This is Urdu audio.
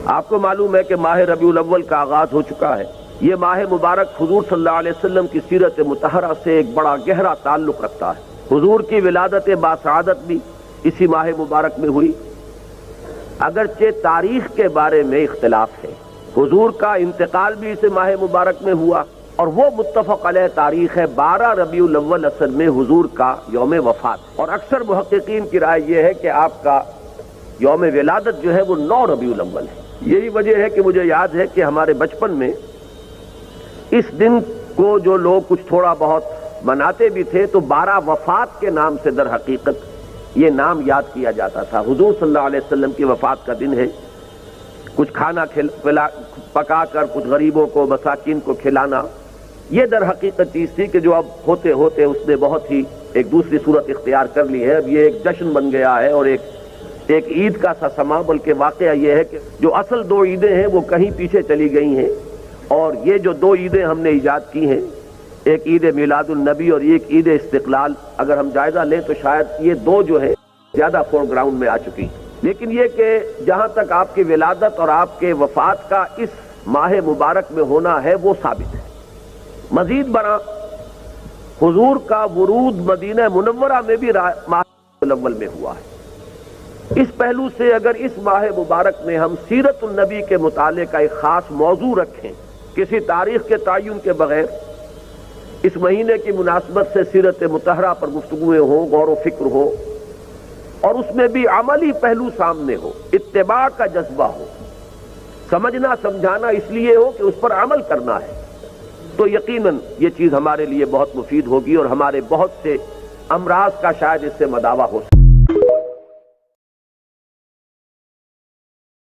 آپ کو معلوم ہے کہ ماہ ربیع الاول کا آغاز ہو چکا ہے۔ یہ ماہ مبارک حضور صلی اللہ علیہ وسلم کی سیرت مطہرہ سے ایک بڑا گہرا تعلق رکھتا ہے۔ حضور کی ولادت باسعادت بھی اسی ماہ مبارک میں ہوئی، اگرچہ تاریخ کے بارے میں اختلاف ہے۔ حضور کا انتقال بھی اس ماہ مبارک میں ہوا، اور وہ متفق علیہ تاریخ ہے 12 ربیع الاول اصل میں حضور کا یوم وفات، اور اکثر محققین کی رائے یہ ہے کہ آپ کا یوم ولادت جو ہے وہ 9 ربیع الاول ہے۔ یہی وجہ ہے کہ مجھے یاد ہے کہ ہمارے بچپن میں اس دن کو جو لوگ کچھ تھوڑا بہت مناتے بھی تھے تو 12 وفات کے نام سے در حقیقت یہ نام یاد کیا جاتا تھا۔ حضور صلی اللہ علیہ وسلم کی وفات کا دن ہے، کچھ کھانا پکا کر کچھ غریبوں کو مساکین کو کھلانا، یہ در حقیقت چیز تھی کہ جو اب ہوتے ہوتے اس نے بہت ہی ایک دوسری صورت اختیار کر لی ہے۔ اب یہ ایک جشن بن گیا ہے اور ایک عید کا سا سما، بلکہ واقعہ یہ ہے کہ جو اصل 2 عیدیں ہیں وہ کہیں پیچھے چلی گئی ہیں، اور یہ جو 2 عیدیں ہم نے ایجاد کی ہیں، ایک عید میلاد النبی اور ایک عید استقلال، اگر ہم جائزہ لیں تو شاید یہ 2 جو ہے زیادہ فور گراؤنڈ میں آ چکی۔ لیکن یہ کہ جہاں تک آپ کی ولادت اور آپ کے وفات کا اس ماہ مبارک میں ہونا ہے وہ ثابت ہے۔ مزید برآں حضور کا ورود مدینہ منورہ میں بھی ماہ الاول میں ہوا ہے۔ اس پہلو سے اگر اس ماہ مبارک میں ہم سیرت النبی کے مطالعے کا ایک خاص موضوع رکھیں، کسی تاریخ کے تعین کے بغیر اس مہینے کی مناسبت سے سیرت مطہرہ پر گفتگویں ہوں، غور و فکر ہو، اور اس میں بھی عملی پہلو سامنے ہو، اتباع کا جذبہ ہو، سمجھنا سمجھانا اس لیے ہو کہ اس پر عمل کرنا ہے، تو یقیناً یہ چیز ہمارے لیے بہت مفید ہوگی اور ہمارے بہت سے امراض کا شاید اس سے مداوع ہو سکے۔